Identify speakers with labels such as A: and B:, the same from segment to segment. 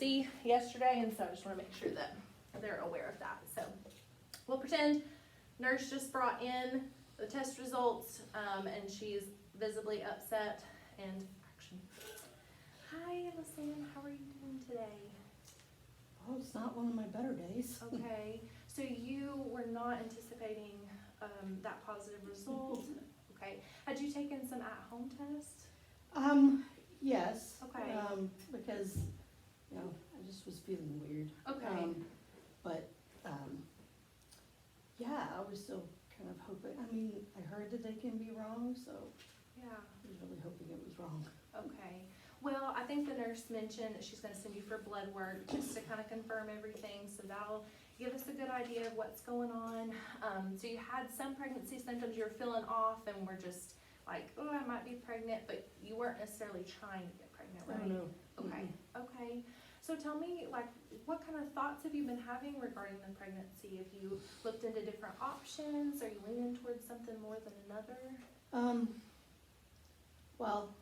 A: see yesterday, and so I just want to make sure that they're aware of that. So we'll pretend nurse just brought in the test results, and she's visibly upset. And action. Hi, Allison. How are you doing today?
B: Oh, it's not one of my better days.
A: Okay. So you were not anticipating that positive result. Okay. Had you taken some at-home tests?
B: Yes.
A: Okay.
B: Because, I just was feeling weird.
A: Okay.
B: Yeah, I was still kind of hoping, I heard that they can be wrong, so
A: Yeah.
B: I was really hoping it was wrong.
A: Okay. Well, I think the nurse mentioned that she's gonna send you for blood work just to kind of confirm everything, so that'll give us a good idea of what's going on. So you had some pregnancy symptoms, you were feeling off and were just like, oh, I might be pregnant, but you weren't necessarily trying to get pregnant,
B: I
A: right?
B: don't know.
A: Okay, okay. So tell me, what kind of thoughts have you been having regarding the pregnancy? Have you looked into different options? Are you leaning towards something more than another?
B: Well,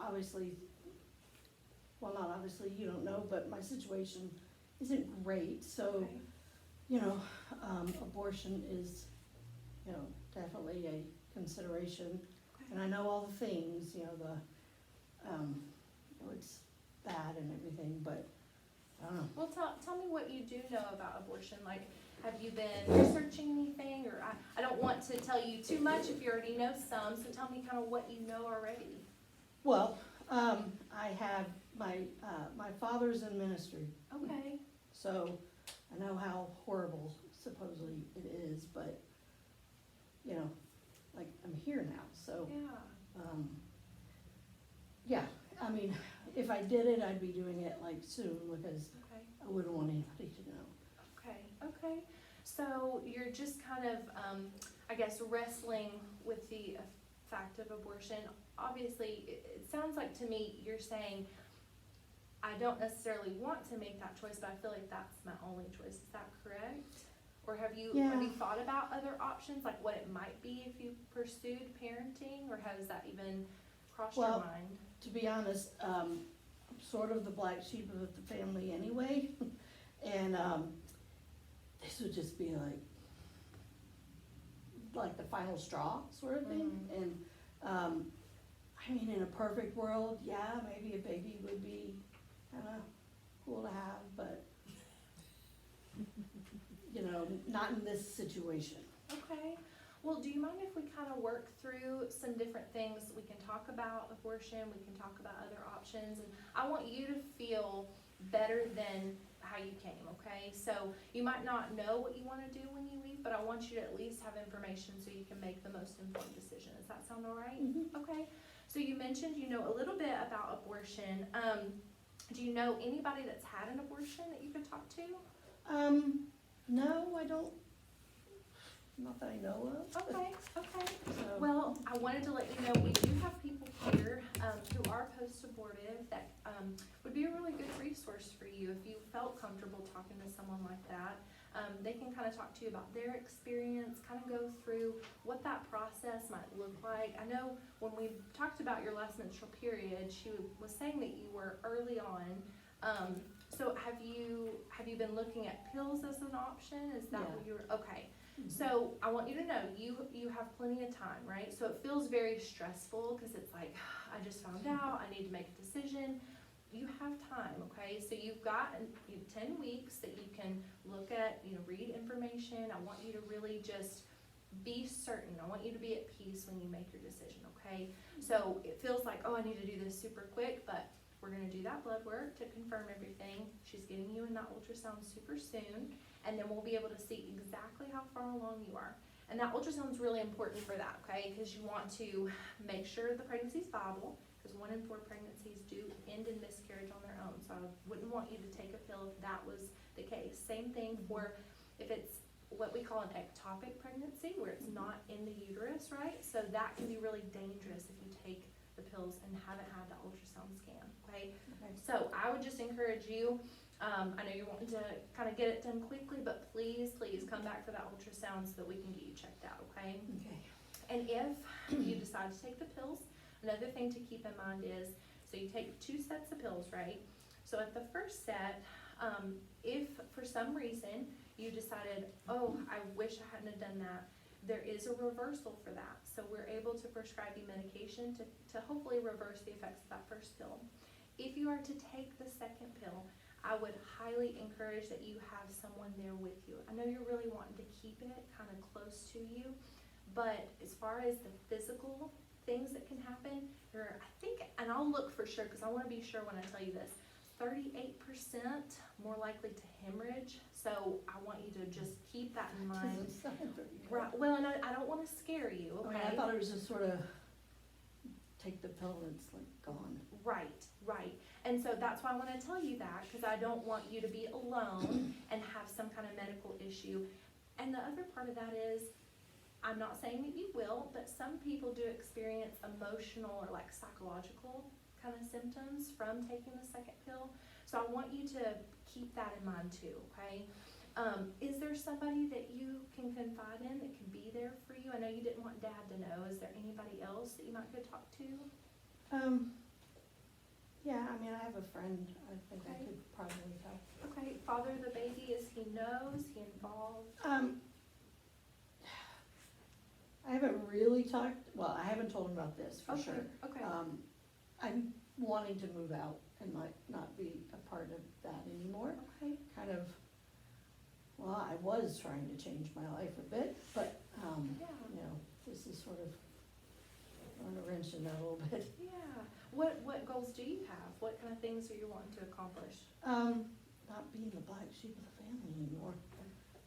B: obviously, not obviously, you don't know, but my situation isn't great, so,
A: Okay.
B: Abortion is, definitely a consideration.
A: Okay.
B: And I know all the things, it's bad and everything, but I don't know.
A: Well, tell me what you do know about abortion. Like, have you been researching anything? Or I don't want to tell you too much if you already know some, so tell me kind of what you know already.
B: Well, I have my father's in ministry,
A: Okay.
B: so I know how horrible supposedly it is, but, I'm here now, so,
A: Yeah.
B: if I did it, I'd be doing it soon, because
A: Okay.
B: I wouldn't want anybody to know.
A: Okay. So you're just kind of, I guess, wrestling with the fact of abortion. Obviously, it sounds like to me you're saying, I don't necessarily want to make that choice, but I feel like that's my only choice. Is that correct? Or have you thought about other options, like what it might be if you pursued parenting, or has that even crossed your mind?
B: To be honest, I'm sort of the black sheep of the family anyway, and this would just be like the final straw sort of thing. And in a perfect world, yeah, maybe a baby would be kind of cool to have, but not in this situation.
A: Okay. Well, do you mind if we kind of work through some different things? We can talk about abortion, we can talk about other options, and I want you to feel better than how you came, okay? So you might not know what you want to do when you leave, but I want you to at least have information so you can make the most informed decision. Does that sound all right?
B: Mm-hmm.
A: Okay. So you mentioned you know a little bit about abortion. Do you know anybody that's had an abortion that you could talk to?
B: No, I don't. Not that I know of.
A: Okay.
B: So,
A: Well, I wanted to let you know we do have people here who are post-abortive that would be a really good resource for you if you felt comfortable talking to someone like that. They can kind of talk to you about their experience, kind of go through what that process might look like. I know when we talked about your last menstrual period, she was saying that you were early on. So have you been looking at pills as an option? Is that what you were? Okay.
B: mm-hmm.
A: So I want you to know you have plenty of time, right? So it feels very stressful because it's like, I just found out, I need to make a decision. You have time, okay? So you've got 10 weeks that you can look at, read information. I want you to really just be certain. I want you to be at peace when you make your decision, okay? So it feels like, oh, I need to do this super quick, but we're gonna do that blood work to confirm everything. She's getting you in that ultrasound super soon, and then we'll be able to see exactly how far along you are. And that ultrasound is really important for that, okay? Because you want to make sure the pregnancy is viable, because 1 in 4 pregnancies do end in miscarriage on their own. So I wouldn't want you to take a pill if that was the case. Same thing for if it's what we call an ectopic pregnancy, where it's not in the uterus, right? So that can be really dangerous if you take the pills and haven't had that ultrasound scan, okay? So I would just encourage you, I know you're wanting to kind of get it done quickly, but please come back for that ultrasound so that we can get you checked out, okay?
B: Okay.
A: And if you decide to take the pills, another thing to keep in mind is, so you take 2 sets of pills, right? So at the first set, if for some reason you decided, oh, I wish I hadn't have done that, there is a reversal for that. So we're able to prescribe you medication to hopefully reverse the effects of that first pill. If you are to take the second pill, I would highly encourage that you have someone there with you. I know you're really wanting to keep it kind of close to you, but as far as the physical things that can happen, I think, and I'll look for sure, because I want to be sure when I tell you this, 38% more likely to hemorrhage. So I want you to just keep that in mind.
B: Doesn't sound very good.
A: Right. Well, and I don't want to scare you,
B: I
A: okay?
B: mean, I thought it was just sort of take the pill and it's like gone.
A: Right, right. And so that's why I want to tell you that, because I don't want you to be alone and have some kind of medical issue. And the other part of that is, I'm not saying that you will, but some people do experience emotional or like psychological kind of symptoms from taking the second pill. So I want you to keep that in mind too, okay? Is there somebody that you can confide in that can be there for you? I know you didn't want Dad to know. Is there anybody else that you might go talk to?
B: Yeah, I mean, I have a friend, I think I
A: Okay.
B: could probably help.
A: Okay, father of the baby, is he know? Is he involved?
B: I haven't really talked, well, I haven't told him about this for
A: Okay,
B: sure.
A: okay.
B: I'm wanting to move out and might not be a part of that anymore.
A: Okay,
B: Kind of, well, I was trying to change my life a bit, but,
A: yeah,
B: you know, this is sort of throwing a wrench in that a little bit.
A: yeah. What goals do you have? What kind of things are you wanting to accomplish?
B: Not being the black sheep of the family anymore.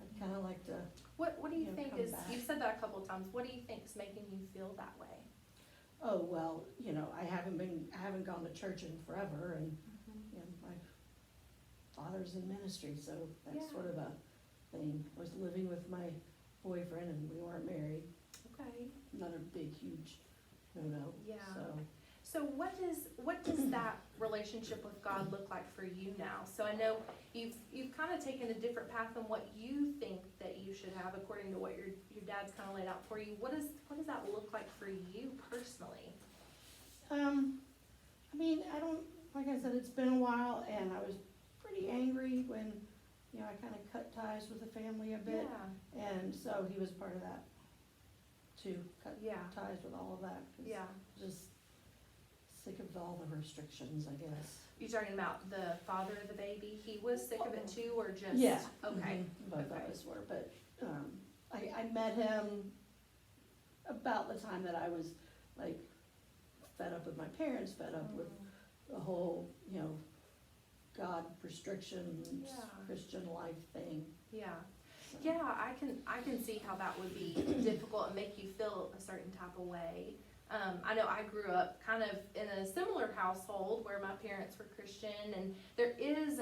B: I'd kinda like to,
A: What do you
B: You know,
A: think
B: come
A: is,
B: back.
A: you've said that a couple of times, what do you think is making you feel that way?
B: oh, well, you know, I haven't gone to church in forever, and, you know, my father's in ministry, so that's
A: Yeah.
B: sort of a thing. I was living with my boyfriend and we weren't married,
A: Okay,
B: another big, huge no-no,
A: yeah.
B: so.
A: So what does that relationship with God look like for you now? So I know you've kind of taken a different path than what you think that you should have according to what your dad's kind of laid out for you. What does that look like for you personally?
B: I mean, I don't, like I said, it's been a while, and I was pretty angry when, you know, I kinda cut ties with the family a bit.
A: Yeah,
B: And so he was part of that too, cut
A: yeah,
B: ties with all of that, 'cause
A: yeah.
B: just sick of all the restrictions, I guess.
A: You talking about the father of the baby? He was sick of it too, or just?
B: Yeah.
A: Okay,
B: Both of
A: okay.
B: us were, but, I met him about the time that I was like fed up with my parents, fed up with the whole, you know, God restrictions,
A: Yeah.
B: Christian life thing.
A: Yeah,
B: so.
A: yeah, I can see how that would be difficult and make you feel a certain type of way. I know I grew up kind of in a similar household where my parents were Christian, and there is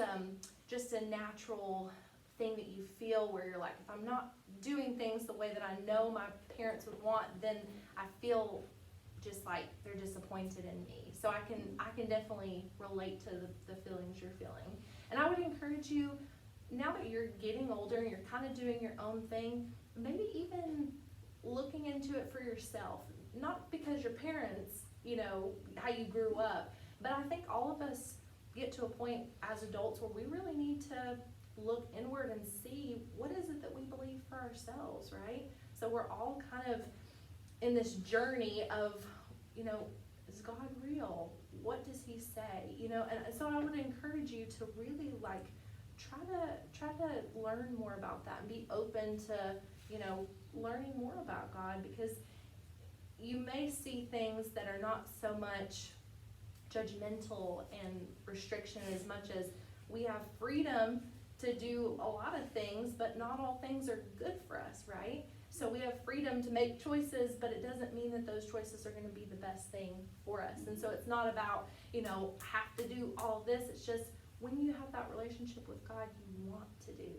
A: just a natural thing that you feel where you're like, if I'm not doing things the way that I know my parents would want, then I feel just like they're disappointed in me. So I can definitely relate to the feelings you're feeling. And I would encourage you, now that you're getting older and you're kind of doing your own thing, maybe even looking into it for yourself. Not because your parents, you know, how you grew up, but I think all of us get to a point as adults where we really need to look inward and see what is it that we believe for ourselves, right? So we're all kind of in this journey of, you know, is God real? What does he say? You know, and so I would encourage you to really like try to learn more about that and be open to, you know, learning more about God, because you may see things that are not so much judgmental and restriction as much as we have freedom to do a lot of things, but not all things are good for us, right? So we have freedom to make choices, but it doesn't mean that those choices are gonna be the best thing for us. And so it's not about, you know, have to do all this, it's just when you have that relationship with God, you want to do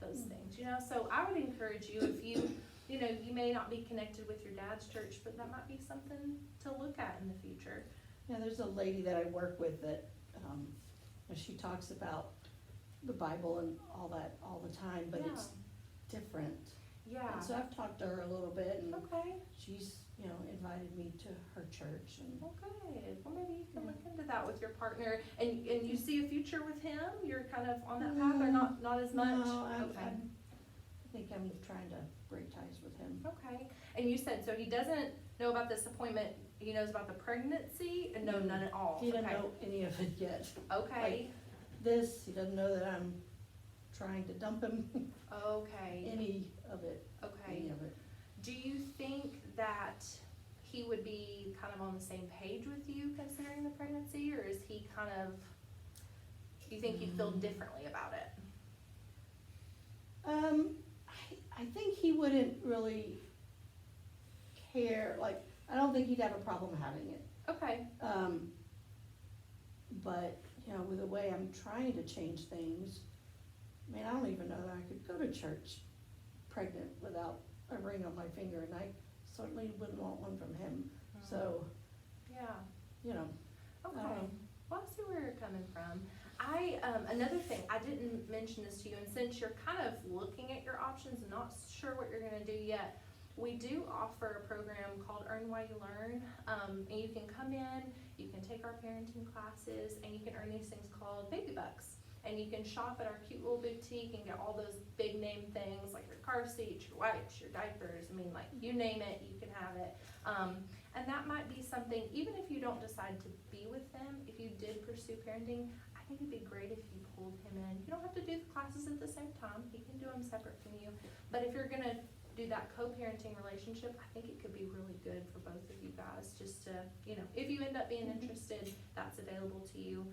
A: those things, you know? So I would encourage you, if you know, you may not be connected with your dad's church, but that might be something to look at in the future.
B: Yeah, there's a lady that I work with that, she talks about the Bible and all that all the time, but it's different.
A: Yeah.
B: And so I've talked to her a little bit, and
A: Okay.
B: she's invited me to her church and.
A: Well, good. Well, maybe you can
B: Yeah.
A: look into that with your partner, and you see a future with him? You're kind of on that path, or not as much?
B: No,
A: Okay.
B: I think I'm trying to break ties with him.
A: Okay, and you said, so he doesn't know about this appointment, he knows about the pregnancy, and no, none at all?
B: He doesn't
A: Okay.
B: know any of it yet.
A: Okay,
B: He doesn't know that I'm trying to dump him,
A: okay,
B: any of it.
A: okay. Do you think that he would be kind of on the same page with you considering the pregnancy, or is he kind of, do you think he'd feel differently about it?
B: I think he wouldn't really care, like, I don't think he'd have a problem having it.
A: Okay,
B: But, with the way I'm trying to change things, I mean, I don't even know that I could go to church pregnant without a ring on my finger, and I certainly wouldn't want one from him, so,
A: yeah.
B: I
A: Okay,
B: don't know.
A: well, I see where you're coming from. Another thing, I didn't mention this to you, and since you're kind of looking at your options and not sure what you're gonna do yet, we do offer a program called Earn While You Learn, and you can come in, you can take our parenting classes, and you can earn these things called baby bucks. And you can shop at our cute little boutique and get all those big name things like your car seats, your wipes, your diapers, I mean, like, you name it, you can have it. And that might be something, even if you don't decide to be with them, if you did pursue parenting, I think it'd be great if you pulled him in. You don't have to do the classes at the same time, he can do them separate from you. But if you're gonna do that co-parenting relationship, I think it could be really good for both of you guys, just to, if you end up being interested, that's available to you.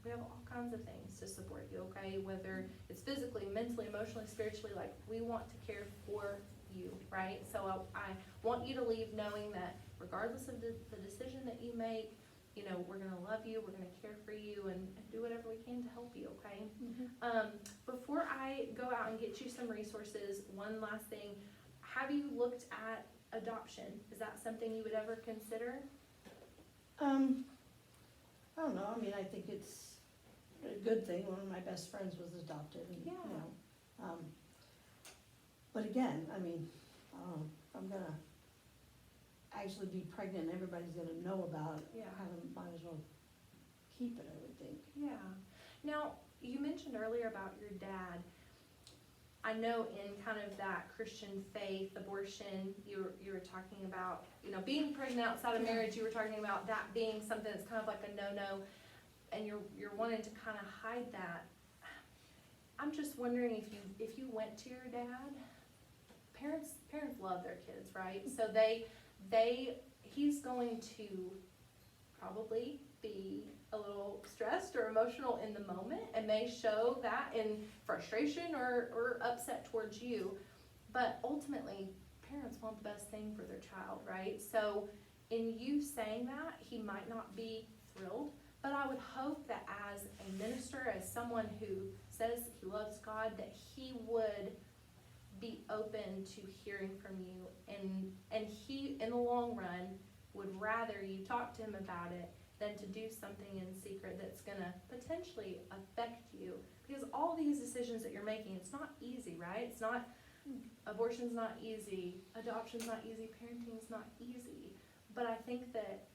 A: We have all kinds of things to support you, okay? Whether it's physically, mentally, emotionally, spiritually, like, we want to care for you, right? So I want you to leave knowing that regardless of the decision that you make, we're gonna love you, we're gonna care for you, and do whatever we can to help you, okay? Before I go out and get you some resources, one last thing, have you looked at adoption? Is that something you would ever consider?
B: I don't know, I mean, I think it's a good thing, one of my best friends was adopted, and,
A: Yeah.
B: But again, I mean, I don't know, if I'm gonna actually be pregnant, everybody's gonna know about it,
A: Yeah.
B: I might as well keep it, I would think.
A: Yeah. Now, you mentioned earlier about your dad. I know in kind of that Christian faith, abortion, you were talking about, being pregnant outside of marriage, you were talking about that being something that's kind of like a no-no, and you're wanting to kind of hide that. I'm just wondering if you went to your dad, parents love their kids, right? So he's going to probably be a little stressed or emotional in the moment, and may show that in frustration or upset towards you. But ultimately, parents want the best thing for their child, right? So in you saying that, he might not be thrilled, but I would hope that as a minister, as someone who says he loves God, that he would be open to hearing from you, and he, in the long run, would rather you talk to him about it than to do something in secret that's gonna potentially affect you. Because all these decisions that you're making, it's not easy, right? It's not, abortion's not easy, adoption's not easy, parenting's not easy. But I think that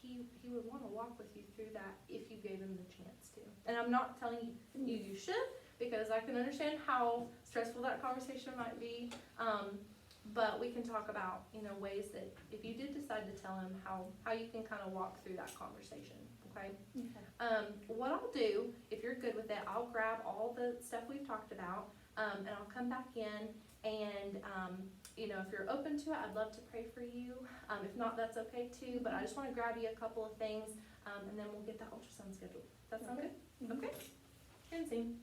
A: he would wanna walk with you through that if you gave him the chance to. And I'm not telling you should, because I can understand how stressful that conversation might be. But we can talk about, ways that if you did decide to tell him, how you can kind of walk through that conversation, okay? What I'll do, if you're good with it, I'll grab all the stuff we've talked about, and I'll come back in, and, if you're open to it, I'd love to pray for you. If not, that's okay too, but I just want to grab you a couple of things, and then we'll get the ultrasound scheduled. Does that sound good? Okay. Hand scene.